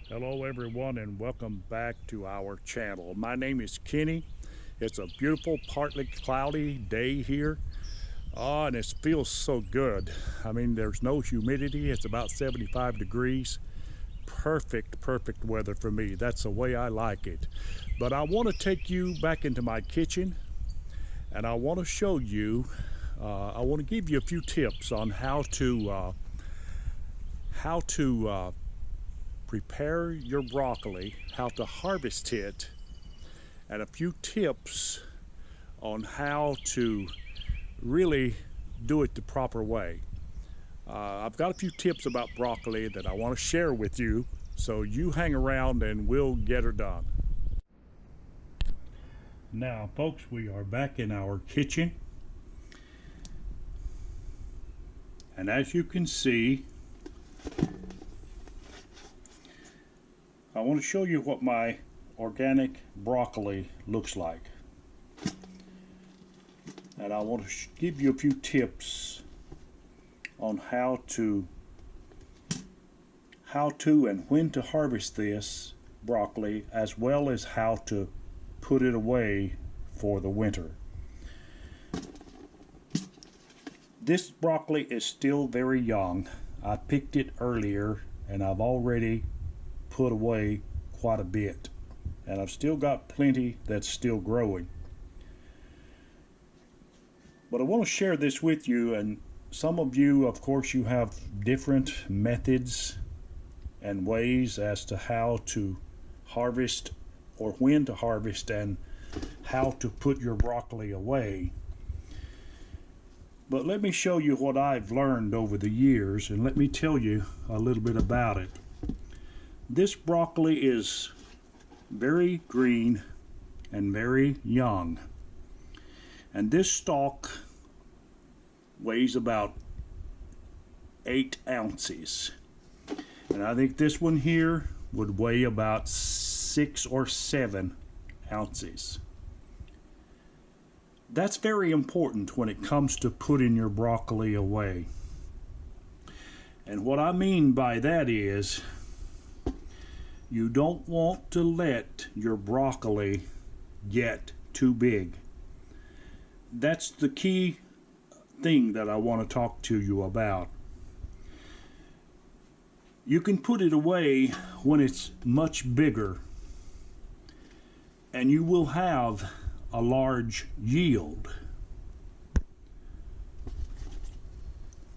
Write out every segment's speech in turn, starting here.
Hello everyone and welcome back to our channel. My name is Kenny. It's a beautiful partly cloudy day here. And it feels so good. I mean, there's no humidity. It's about 75 degrees. Perfect weather for me. That's the way I like it. But I want to take you back into my kitchen and I want to show you, I want to give you a few tips on how to prepare your broccoli, how to harvest it, and a few tips on how to really do it the proper way. I've got a few tips about broccoli that I want to share with you, so you hang around and we'll get her done. Now folks, we are back in our kitchen, and as you can see, I want to show you what my organic broccoli looks like. And I want to give you a few tips on how to and when to harvest this broccoli, as well as how to put it away for the winter. This broccoli is still very young. I picked it earlier and I've already put away quite a bit, and I've still got plenty that's still growing. But I want to share this with you, and some of you, of course, you have different methods and ways as to how to harvest or when to harvest and how to put your broccoli away. But let me show you what I've learned over the years, and let me tell you a little bit about it. This broccoli is very green and very young, and this stalk weighs about 8 ounces, and I think this one here would weigh about 6 or 7 ounces. That's very important when it comes to putting your broccoli away. And what I mean by that is, you don't want to let your broccoli get too big. That's the key thing that I want to talk to you about. You can put it away when it's much bigger, and you will have a large yield.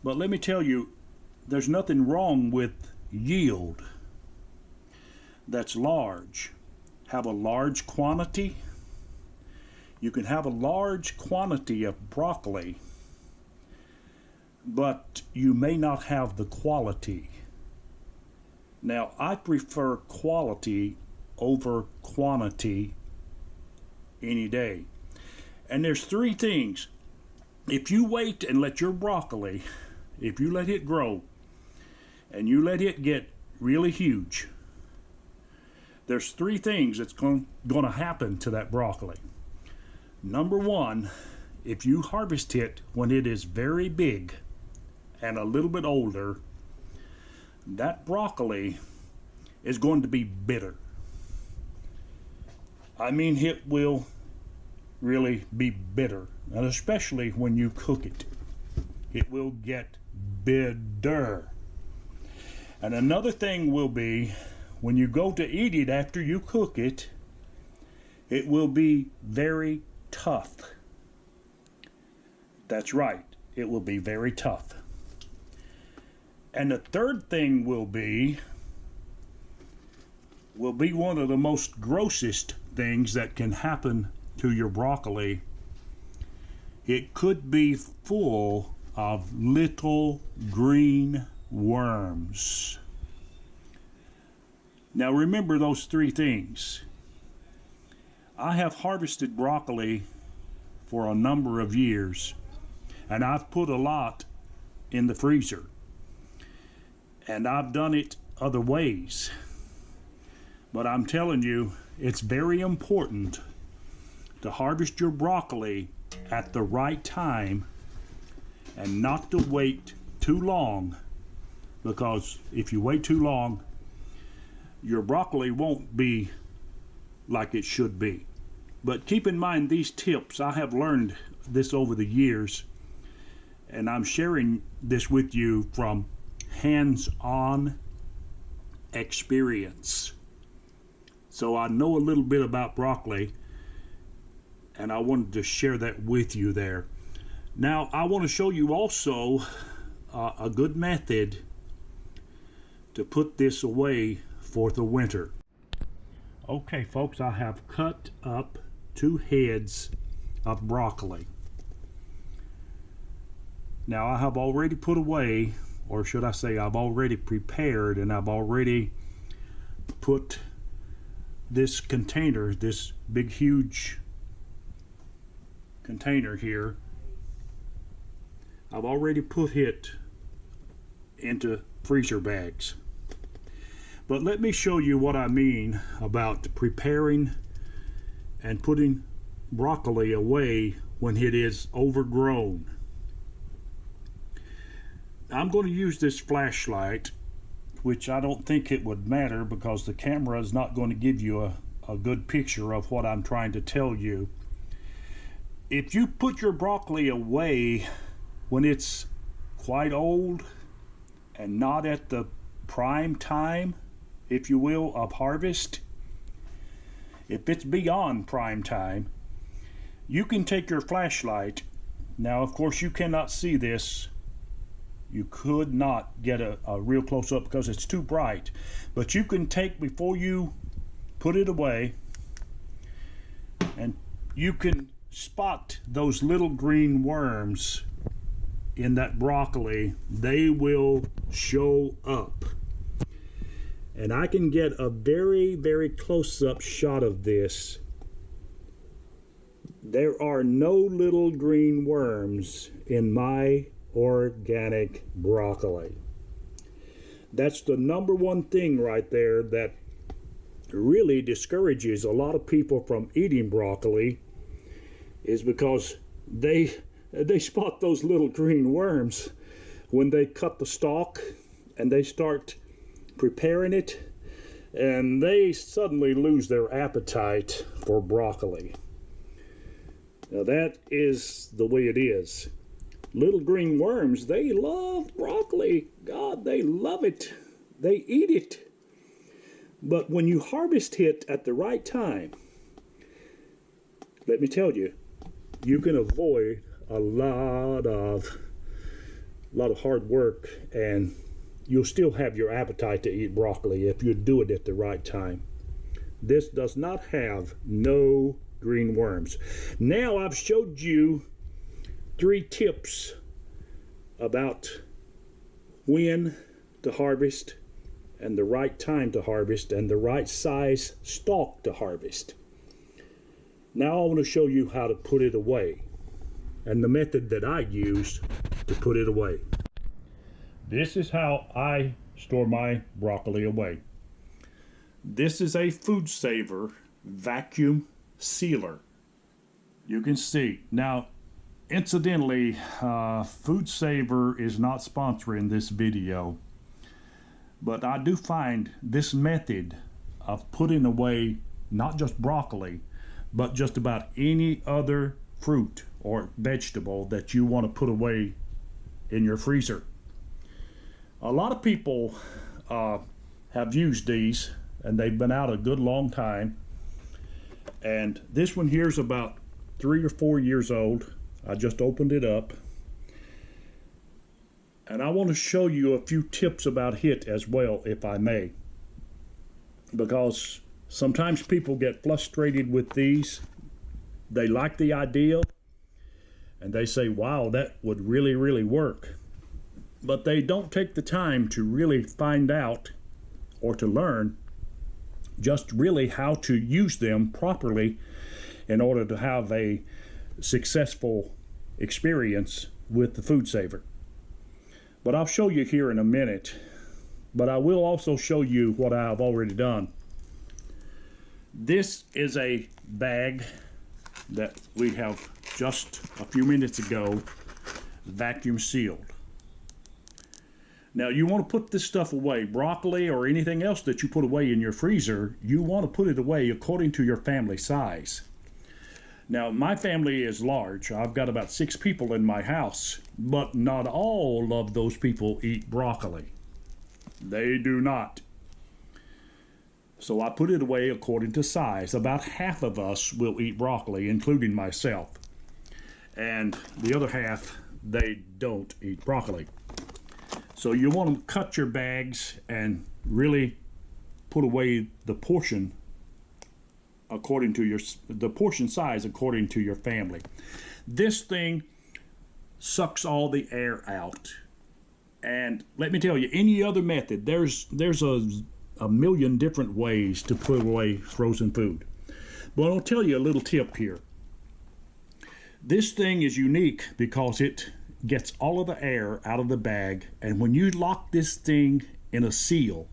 But let me tell you, there's nothing wrong with yield that's large. Have a large quantity. You can have a large quantity of broccoli, but you may not have the quality. Now, I prefer quality over quantity any day. And there's 3 things. If you wait and let your broccoli, if you let it grow and you let it get really huge, there's 3 things that's going to happen to that broccoli. Number 1, if you harvest it when it is very big and a little bit older, that broccoli is going to be bitter. I mean, it will really be bitter, and especially when you cook it, it will get bitter. And another thing will be, when you go to eat it after you cook it, it will be very tough. That's right, it will be very tough. And the third thing will be one of the most grossest things that can happen to your broccoli. It could be full of little green worms. Now remember those 3 things. I have harvested broccoli for a number of years, and I've put a lot in the freezer, and I've done it other ways. But I'm telling you, it's very important to harvest your broccoli at the right time and not to wait too long, because if you wait too long, your broccoli won't be like it should be. But keep in mind these tips. I have learned this over the years, and I'm sharing this with you from hands-on experience. So I know a little bit about broccoli, and I wanted to share that with you there. Now I want to show you also a good method to put this away for the winter. Okay folks, I have cut up 2 heads of broccoli. Now I have already put away, or should I say I've already prepared, and I've already put this container, this big huge container here, I've already put it into freezer bags. But let me show you what I mean about preparing and putting broccoli away when it is overgrown. I'm going to use this flashlight, which I don't think it would matter because the camera is not going to give you a good picture of what I'm trying to tell you. If you put your broccoli away when it's quite old and not at the prime time, if you will, of harvest, if it's beyond prime time, you can take your flashlight. Now of course you cannot see this, you could not get a real close up because it's too bright, but you can take, before you put it away, and you can spot those little green worms in that broccoli. They will show up, and I can get a very, very close-up shot of this. There are no little green worms in my organic broccoli. That's the number one thing right there that really discourages a lot of people from eating broccoli, is because they spot those little green worms when they cut the stalk and they start preparing it, and they suddenly lose their appetite for broccoli. Now that is the way it is. Little green worms, they love broccoli. God, they love it. They eat it. But when you harvest it at the right time, let me tell you, you can avoid a lot of hard work, and you'll still have your appetite to eat broccoli if you do it at the right time. This does not have no green worms. Now I've showed you 3 tips about when to harvest, and the right time to harvest, and the right size stalk to harvest. Now I want to show you how to put it away, and the method that I use to put it away. This is how I store my broccoli away. This is a Food Saver vacuum sealer. You can see. Now, incidentally, Food Saver is not sponsoring this video, but I do find this method of putting away not just broccoli, but just about any other fruit or vegetable that you want to put away in your freezer. A lot of people have used these, and they've been out a good long time. And this one here is about 3 or 4 years old. I just opened it up, and I want to show you a few tips about it as well, if I may, because sometimes people get frustrated with these. They like the idea and they say, wow, that would really, really work, but they don't take the time to really find out or to learn just really how to use them properly in order to have a successful experience with the Food Saver. But I'll show you here in a minute, but I will also show you what I've already done. This is a bag that we have just a few minutes ago vacuum sealed. Now you want to put this stuff away, broccoli or anything else that you put away in your freezer, you want to put it away according to your family size. Now my family is large. I've got about 6 people in my house, but not all of those people eat broccoli. They do not. So I put it away according to size. About half of us will eat broccoli, including myself. And the other half, they don't eat broccoli. So you want to cut your bags and really put away the portion according to the portion size according to your family. This thing sucks all the air out. And let me tell you, any other method, there's a million different ways to put away frozen food. But I'll tell you a little tip here. This thing is unique because it gets all of the air out of the bag, and when you lock this thing in a seal,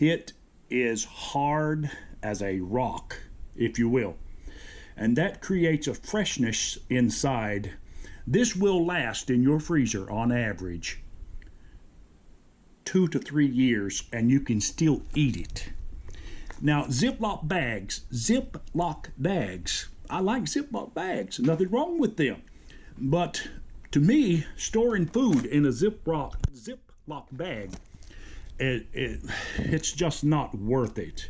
it is hard as a rock, if you will, and that creates a freshness inside. This will last in your freezer on average 2 to 3 years, and you can still eat it. Now Ziploc bags, I like Ziploc bags, nothing wrong with them, but to me, storing food in a Ziploc bag, it's just not worth it.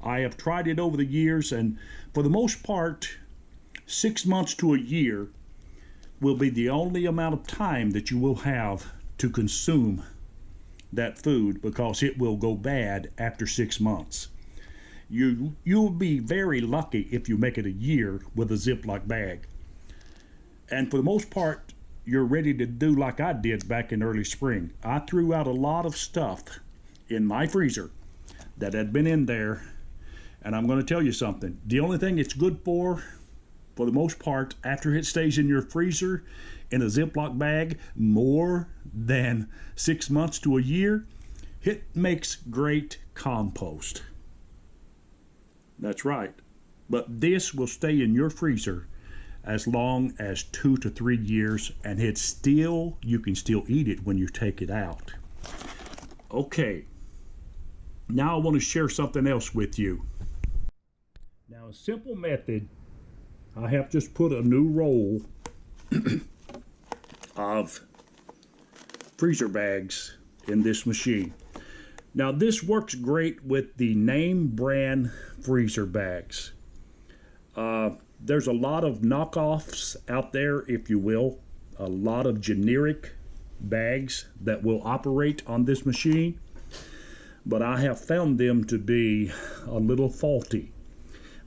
I have tried it over the years, and for the most part, 6 months to a year will be the only amount of time that you will have to consume that food, because it will go bad after 6 months. You'll be very lucky if you make it a year with a Ziploc bag. And for the most part, you're ready to do like I did back in early spring. I threw out a lot of stuff in my freezer that had been in there, and I'm going to tell you something. The only thing it's good for the most part, after it stays in your freezer in a Ziploc bag more than 6 months to a year, it makes great compost. That's right. But this will stay in your freezer as long as 2 to 3 years, and you can still eat it when you take it out. Okay, now I want to share something else with you. Now, a simple method, I have just put a new roll of freezer bags in this machine. Now this works great with the name brand freezer bags. There's a lot of knockoffs out there, if you will, a lot of generic bags that will operate on this machine, but I have found them to be a little faulty.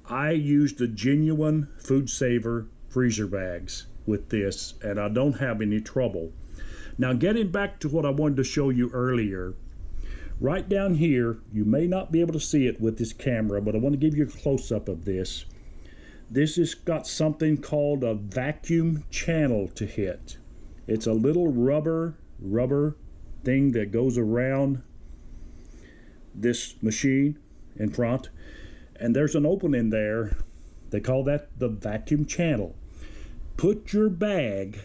I used the genuine Food Saver freezer bags with this, and I don't have any trouble. Now, getting back to what I wanted to show you earlier, right down here, you may not be able to see it with this camera, but I want to give you a close-up of this. This has got something called a vacuum channel to hit. It's a little rubber thing that goes around this machine in front, and there's an opening there. They call that the vacuum channel. Put your bag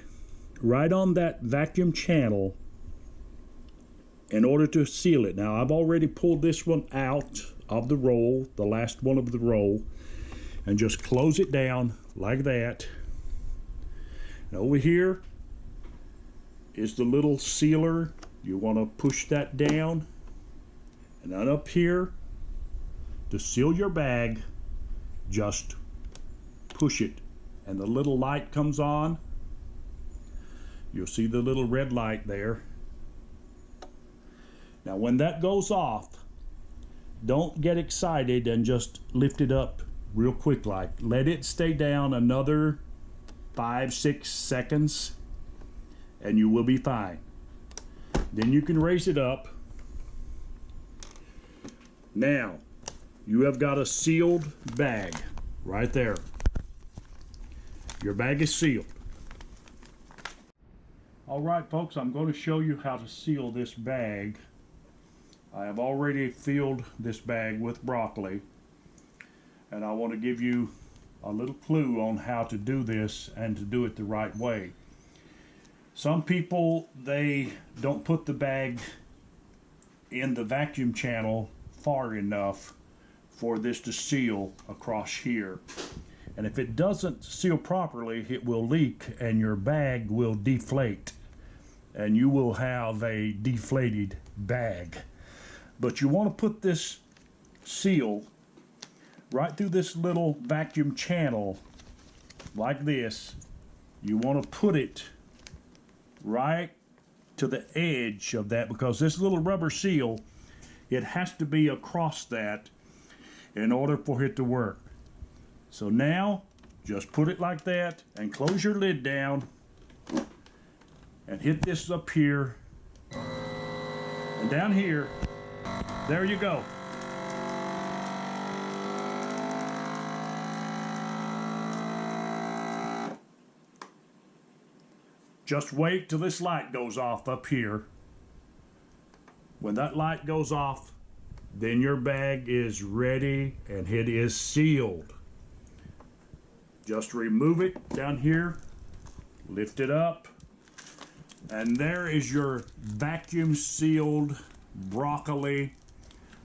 right on that vacuum channel in order to seal it. Now, I've already pulled this one out of the roll, the last one of the roll, and just close it down like that. And over here is the little sealer. You want to push that down, and then up here, to seal your bag, just push it, and the little light comes on. You'll see the little red light there. Now when that goes off, don't get excited and just lift it up real quick like. Let it stay down another 5-6 seconds and you will be fine. Then you can raise it up. Now you have got a sealed bag right there. Your bag is sealed. All right, folks, I'm going to show you how to seal this bag. I have already filled this bag with broccoli, and I want to give you a little clue on how to do this and to do it the right way. Some people, they don't put the bag in the vacuum channel far enough for this to seal across here. And if it doesn't seal properly, it will leak and your bag will deflate. And you will have a deflated bag. But you want to put this seal right through this little vacuum channel like this. You want to put it right to the edge of that, because this little rubber seal, it has to be across that in order for it to work. So now just put it like that and close your lid down and hit this up here and down here. There you go. Just wait till this light goes off up here. When that light goes off, then your bag is ready and it is sealed. Just remove it down here, lift it up, and there is your vacuum sealed broccoli.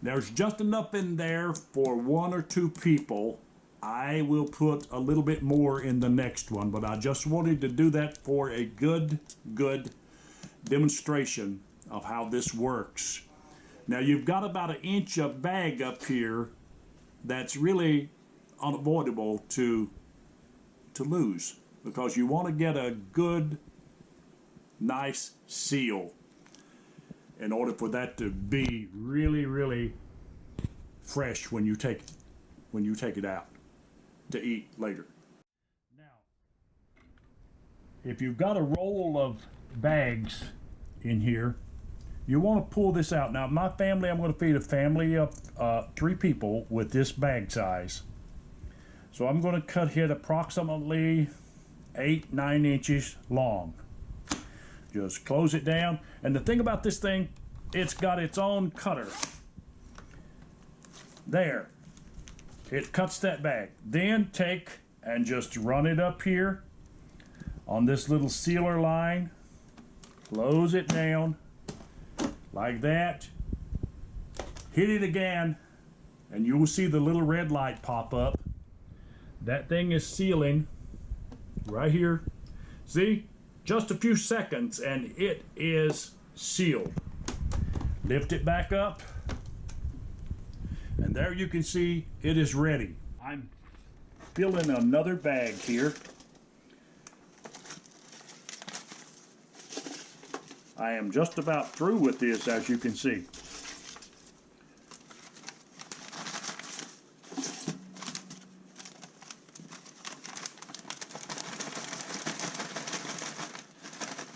There's just enough in there for 1 or 2 people. I will put a little bit more in the next one, but I just wanted to do that for a good demonstration of how this works. Now you've got about 1 inch of bag up here that's really unavoidable to lose, because you want to get a good, nice seal in order for that to be really fresh when you take it out to eat later. Now, if you've got a roll of bags in here, you want to pull this out. Now, my family, I'm going to feed a family of 3 people with this bag size. So I'm going to cut it approximately 8-9 inches long. Just close it down. And the thing about this thing, it's got its own cutter. There. It cuts that bag. Then take and just run it up here on this little sealer line. Close it down like that. Hit it again and you will see the little red light pop up. That thing is sealing right here. See? Just a few seconds and it is sealed. Lift it back up. And there you can see it is ready. I'm filling another bag here. I am just about through with this, as you can see.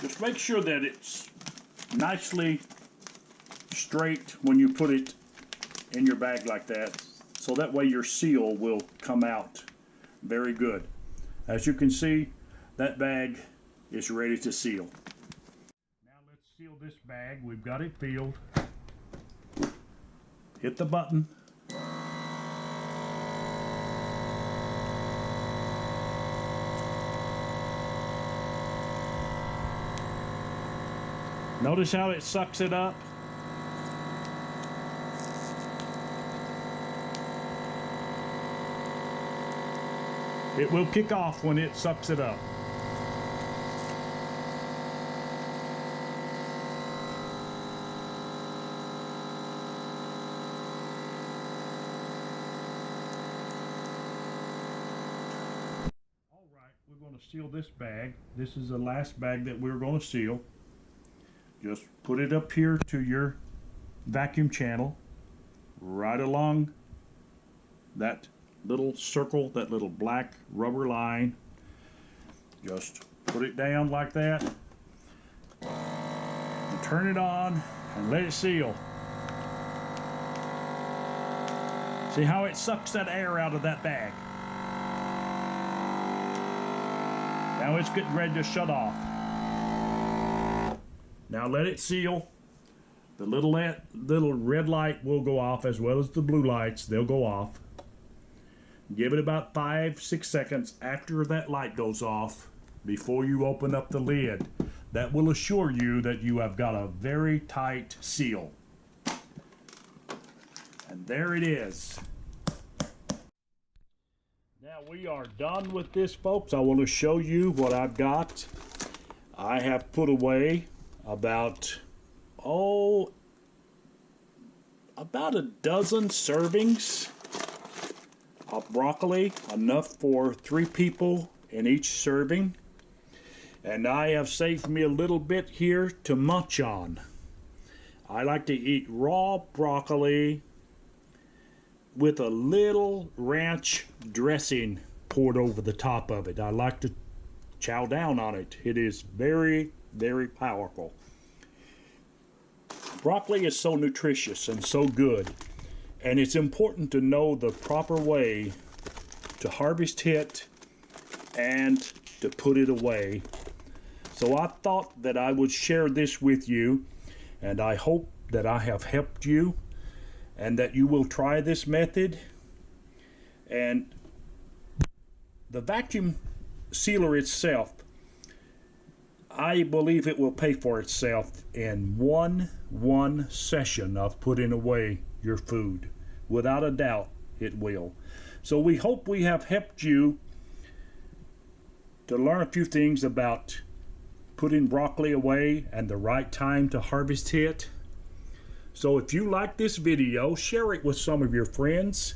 Just make sure that it's nicely straight when you put it in your bag like that, so that way your seal will come out very good. As you can see, that bag is ready to seal. Now let's seal this bag. We've got it filled. Hit the button. Notice how it sucks it up. It will kick off when it sucks it up. All right, we're going to seal this bag. This is the last bag that we're going to seal. Just put it up here to your vacuum channel, right along that little circle, that little black rubber line. Just put it down like that and turn it on and let it seal. See how it sucks that air out of that bag? Now it's getting ready to shut off. Now let it seal. The little red light will go off, as well as the blue lights. They'll go off. Give it about 5-6 seconds after that light goes off before you open up the lid. that will assure you that you have got a very tight seal. And there it is. Now we are done with this, folks. I want to show you what I've got. I have put away about a dozen servings of broccoli, enough for 3 people in each serving. And I have saved me a little bit here to munch on. I like to eat raw broccoli with a little ranch dressing poured over the top of it. I like to chow down on it. It is very, very powerful. Broccoli is so nutritious and so good, and it's important to know the proper way to harvest it and to put it away. So I thought that I would share this with you, and I hope that I have helped you and that you will try this method. And the vacuum sealer itself, I believe it will pay for itself in one session of putting away your food. Without a doubt, it will. So we hope we have helped you to learn a few things about putting broccoli away and the right time to harvest it. So if you like this video, share it with some of your friends,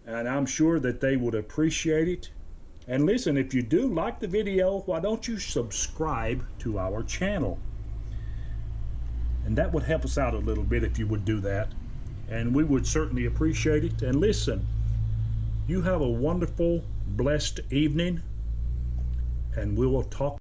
and I'm sure that they would appreciate it. And listen, if you do like the video, why don't you subscribe to our channel? And that would help us out a little bit if you would do that, and we would certainly appreciate it. And listen, you have a wonderful, blessed evening, and we will talk